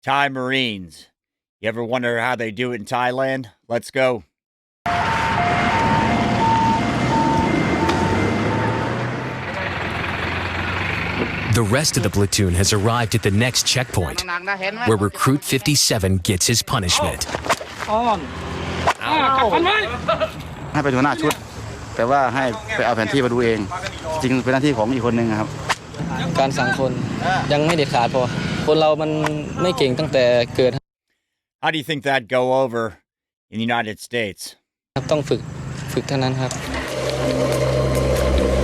Thai Marines. You ever wonder how they do it in Thailand? Let's go. The rest of the platoon has arrived at the next checkpoint, where Recruit 57 gets his punishment. ให้ไปดูหน้าชุดแต่ว่าให้ไปเอาแผนที่มาดูเองจริงเป็นหน้าที่ของอีกคนนึงครับการสั่งคนยังไม่เด็ดขาดพอคนเรามันไม่เก่งตั้งแต่เกิด How do you think that'd go over in the United States? ต้องฝึกเท่านั้นครับ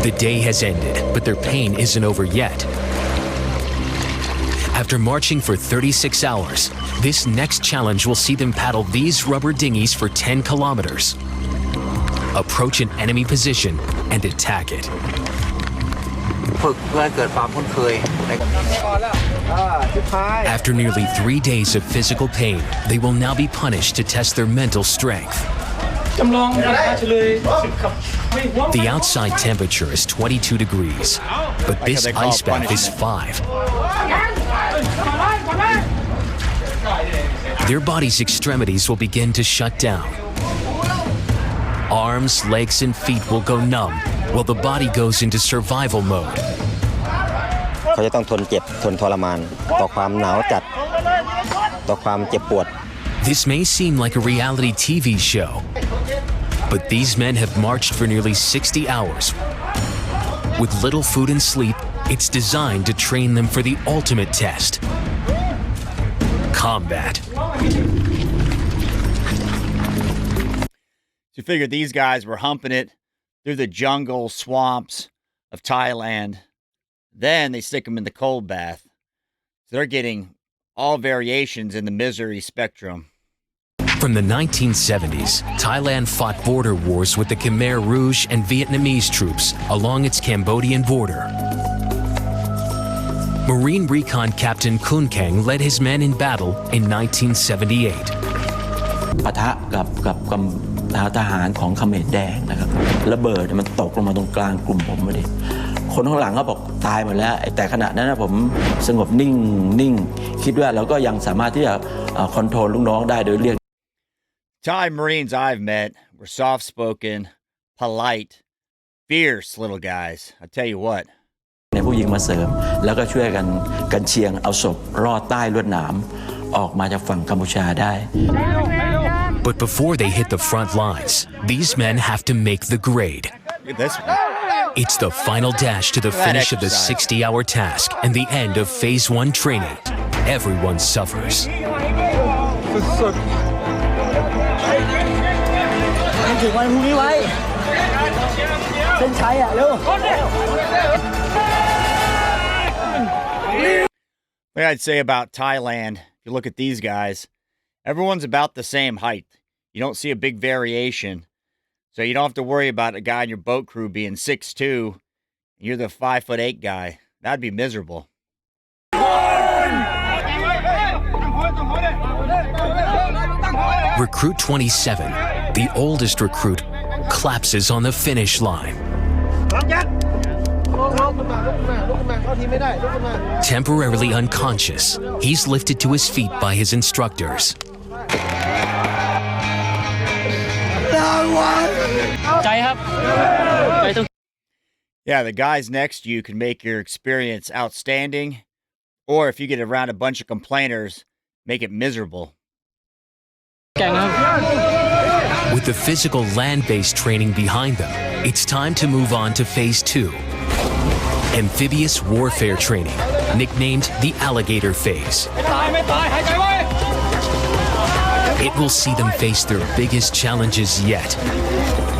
The day has ended, but their pain isn't over yet. After marching for 36 hours, this next challenge will see them paddle these rubber dinghies for 10 kilometers, approach an enemy position, and attack it. ฝึกเพื่อให้เกิดความคุ้นเคย After nearly 3 days of physical pain, they will now be punished to test their mental strength. The outside temperature is 22 degrees, but this ice bath is 5. Their body's extremities will begin to shut down. Arms, legs, and feet will go numb, while the body goes into survival mode. เขาจะต้องทนเจ็บทนทรมานต่อความหนาวจัดต่อความเจ็บปวด This may seem like a reality TV show, but these men have marched for nearly 60 hours. With little food and sleep, it's designed to train them for the ultimate test: combat. So you figure these guys were humping it through the jungle swamps of Thailand. Then they stick them in the cold bath. So they're getting all variations in the misery spectrum. From the 1970s, Thailand fought border wars with the Khmer Rouge and Vietnamese troops along its Cambodian border. Marine Recon Captain Kun Kang led his men in battle in 1978. ปะทะกับทหารของเขมรแดงนะครับระเบิดมันตกลงมาตรงกลางกลุ่มผมพอดีคนข้างหลังก็บอกตายหมดแล้วแต่ขณะนั้นผมสงบนิ่งคิดว่าเราก็ยังสามารถที่จะคอนโทรลลูกน้องได้โดยเรียก Thai Marines I've met were soft-spoken, polite, fierce little guys. I tell you what. ในผู้หญิงมาเสริมแล้วก็ช่วยกันเชียงเอาศพรอดใต้ลวดหนามออกมาจากฝั่งกัมพูชาได้ But before they hit the front lines, these men have to make the grade. Look at this one. It's the final dash to the finish of the 60-hour task and the end of Phase 1 training. Everyone suffers. What I'd say about Thailand, if you look at these guys, everyone's about the same height. You don't see a big variation. So you don't have to worry about a guy in your boat crew being 6'2", and you're the 5'8" guy. That'd be miserable. Recruit 27, the oldest recruit, collapses on the finish line. Temporarily unconscious, he's lifted to his feet by his instructors. Yeah, the guys next to you can make your experience outstanding, or if you get around a bunch of complainers, make it miserable. With the physical land-based training behind them, it's time to move on to Phase 2. Amphibious Warfare training, nicknamed the Alligator Phase. It will see them face their biggest challenges yet,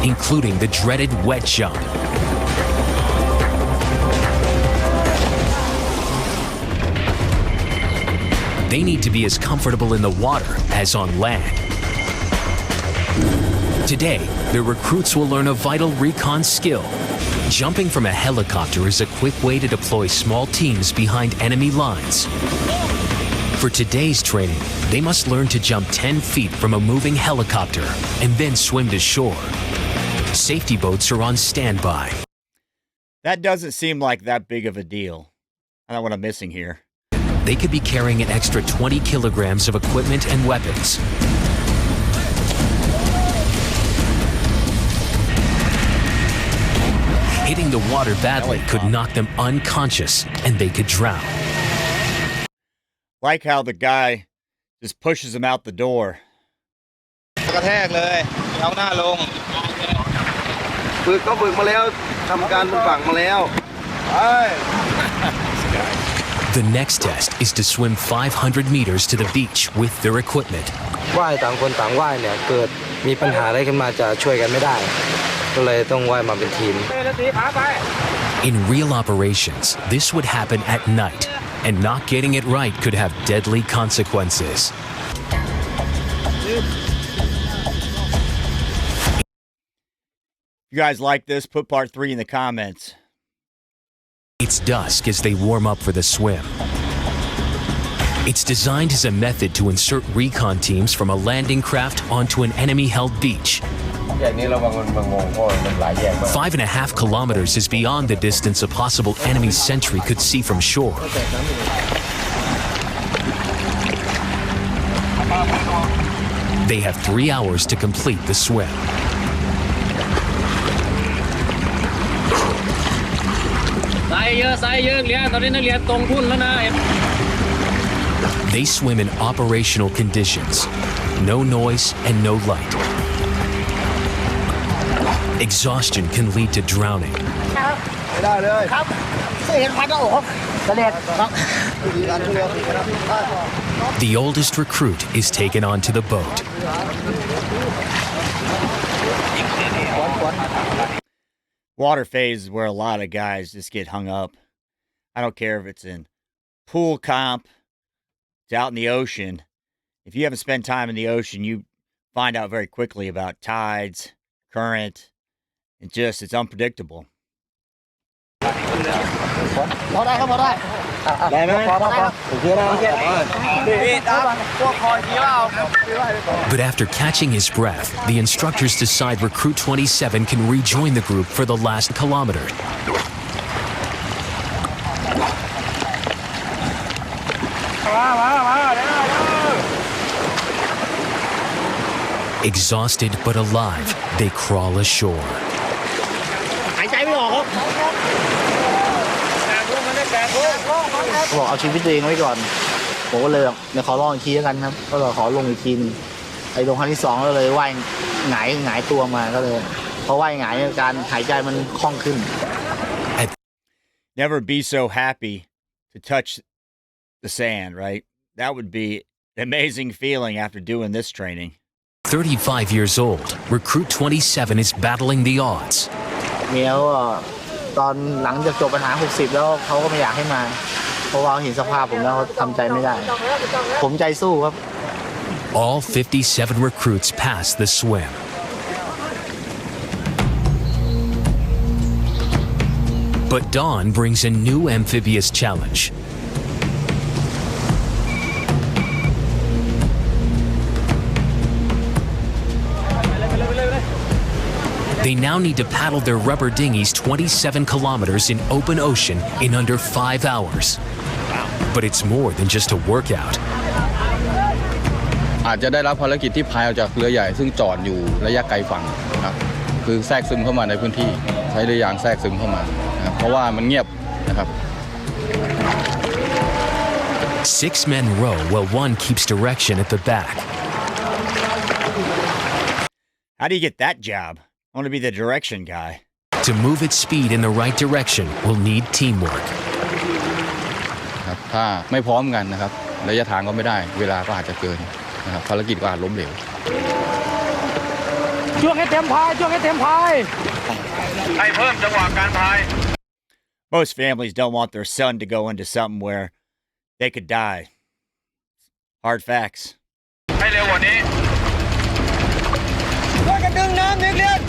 including the dreaded wet jump. They need to be as comfortable in the water as on land. Today, the recruits will learn a vital recon skill. Jumping from a helicopter is a quick way to deploy small teams behind enemy lines. For today's training, they must learn to jump 10 feet from a moving helicopter and then swim to shore. Safety boats are on standby. That doesn't seem like that big of a deal. I don't know what I'm missing here. they could be carrying an extra 20 kilograms of equipment and weapons. Hitting the water badly could knock them unconscious, and they could drown. Like how the guy just pushes him out the door. กระแทกเลยเอาหน้าลงฝึกก็ฝึกมาแล้วทำการบนฝั่งมาแล้วไป The next test is to swim 500 meters to the beach with their equipment. ว่ายต่างคนต่างว่ายเนี่ยเกิดมีปัญหาอะไรขึ้นมาจะช่วยกันไม่ได้ก็เลยต้องว่ายมาเป็นทีม In real operations, this would happen at night, and not getting it right could have deadly consequences. If you guys like this, put part 3 in the comments. It's dusk as they warm up for the swim. It's designed as a method to insert recon teams from a landing craft onto an enemy-held beach. 5.5 kilometers is beyond the distance a possible enemy sentry could see from shore. They have 3 hours to complete the swim. They swim in operational conditions. No noise and no light. Exhaustion can lead to drowning. The oldest recruit is taken onto the boat. Water phase is where a lot of guys just get hung up. I don't care if it's in pool comp, it's out in the ocean. If you haven't spent time in the ocean, you find out very quickly about tides, current. It's unpredictable. But after catching his breath, the instructors decide Recruit 27 can rejoin the group for the last kilometer. Exhausted but alive, they crawl ashore. บอกเอาชีวิตตัวเองไว้ก่อนผมก็เลยเดี๋ยวขอลองอีกทีแล้วกันครับก็เลยขอลงอีกทีนึงไอ้ลงครั้งที่2ก็เลยว่ายหงายตัวมาก็เลยพอว่ายหงายการหายใจมันคล่องขึ้น Never be so happy to touch the sand, right? That would be an amazing feeling after doing this training. 35 years old, Recruit 27 is battling the odds. เมียก็ตอนหลังจากจบปัญหา60แล้วเขาก็ไม่อยากให้มาเพราะว่าเห็นสภาพผมแล้วเขาทำใจไม่ได้ผมใจสู้ครับ All 57 recruits pass the swim. But dawn brings a new amphibious challenge. They now need to paddle their rubber dinghies 27 kilometers in open ocean in under 5 hours. But it's more than just a workout. อาจจะได้รับภารกิจที่พายออกจากเรือใหญ่ซึ่งจอดอยู่ระยะไกลฝั่งครับคือแทรกซึมเข้ามาในพื้นที่ใช้เรือยางแทรกซึมเข้ามานะครับเพราะว่ามันเงียบนะครับ 6 men row while one keeps direction at the back. How do you get that job? I want to be the direction guy. To move at speed in the right direction will need teamwork. ครับถ้าไม่พร้อมกันนะครับระยะทางก็ไม่ได้เวลาก็อาจจะเกินนะครับภารกิจก็อาจล้มเหลว ช่วงให้เต็มพายช่วงให้เต็มพายให้เพิ่มจังหวะการพาย Most families don't want their son to go into something where they could die. Hard facts. ให้เร็วกว่านี้ช่วยกันดึงน้ำเรียน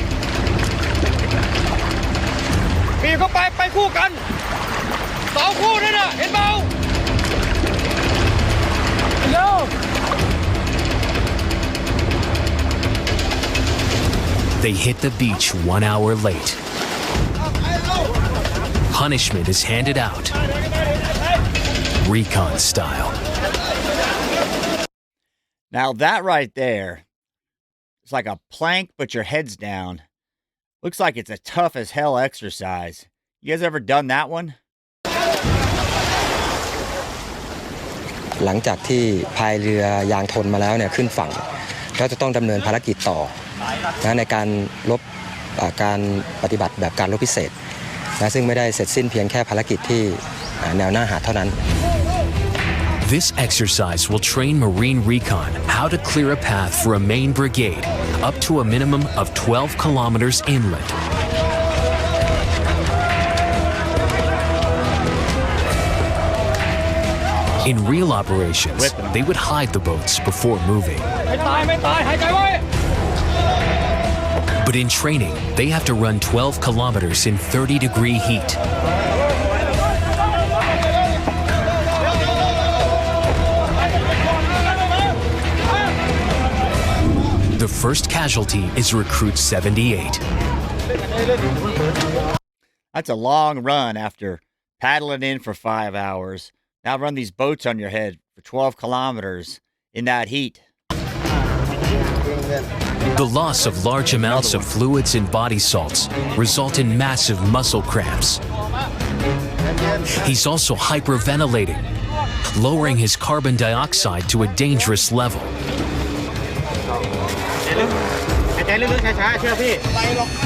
ปีเข้าไปคู่กัน2คู่นั่นน่ะเห็นเปล่าเร็ว They hit the beach 1 hour late. Punishment is handed out. recon style. Now that right there, it's like a plank, but your head's down. Looks like it's a tough as hell exercise. You guys ever done that one? หลังจากที่พายเรือยางทนมาแล้วเนี่ยขึ้นฝั่งก็จะต้องดำเนินภารกิจต่อนะในการรบการปฏิบัติแบบการรบพิเศษนะซึ่งไม่ได้เสร็จสิ้นเพียงแค่ภารกิจที่แนวหน้าหาดเท่านั้น This exercise will train Marine Recon how to clear a path for a main brigade up to a minimum of 12 kilometers inland. In real operations, they would hide the boats before moving. But in training, they have to run 12 kilometers in 30-degree heat. The first casualty is Recruit 78. That's a long run after paddling in for 5 hours. Now run these boats on your head for 12 kilometers in that heat. The loss of large amounts of fluids and body salts result in massive muscle cramps. He's also hyperventilating, lowering his carbon dioxide to a dangerous level.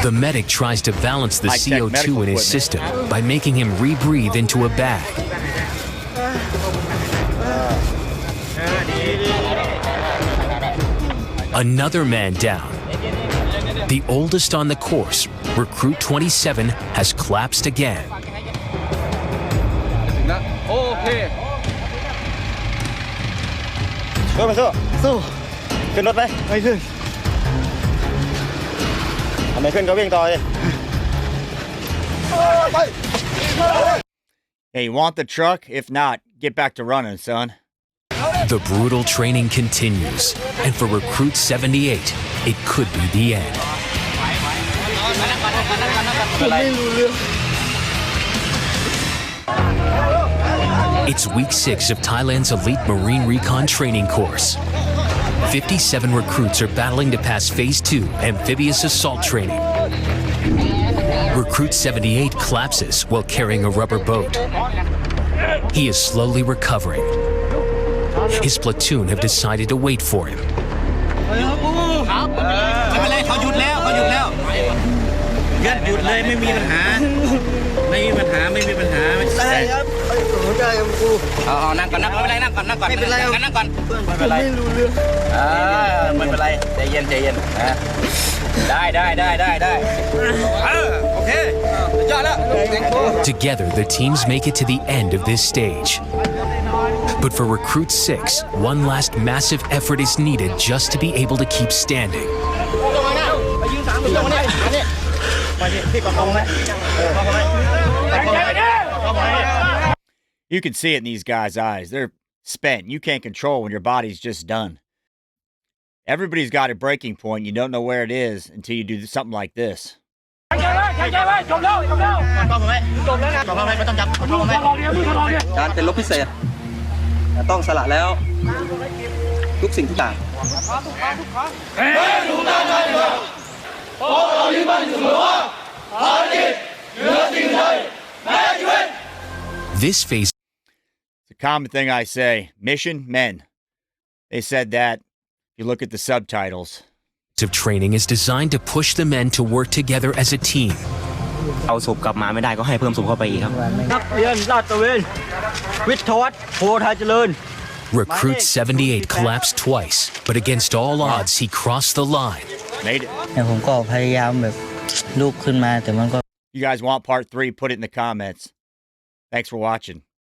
The medic tries to balance the CO2 in his system by making him rebreathe into a bag. Another man down. The oldest on the course, Recruit 27, has collapsed again. โอเค สู้ขึ้นรถไหมไม่ขึ้นทำไมขึ้นก็วิ่งต่อเลย Hey, you want the truck? If not, get back to running, son. The brutal training continues, and for Recruit 78, it could be the end. It's week 6 of Thailand's elite Marine Recon training course. 57 recruits are battling to pass Phase 2 Amphibious Assault training. Recruit 78 collapses while carrying a rubber boat. He is slowly recovering. His platoon have decided to wait for him. Together, the teams make it to the end of this stage. But for Recruit 6, one last massive effort is needed just to be able to keep standing. You can see it in these guys' eyes. They're spent. You can't control when your body's just done. Everybody's got a breaking point. You don't know where it is until you do something like this. การเป็นรบพิเศษต้องสละแล้วทุกสิ่งทุกอย่าง This phase It's a common thing I say. Mission men. They said that. If you look at the subtitles. of training is designed to push the men to work together as a team. เอาศพกลับมาไม่ได้ก็ให้เพิ่มศพเข้าไปอีกครับ นักเรียนลาดตระเวนวิทยาวัฒน์โพธาเจริญ Recruit 78 collapsed twice, but against all odds, he crossed the line. Made it. ผมก็พยายามแบบลุกขึ้นมาแต่มันก็ You guys want part 3? Put it in the comments. Thanks for watching.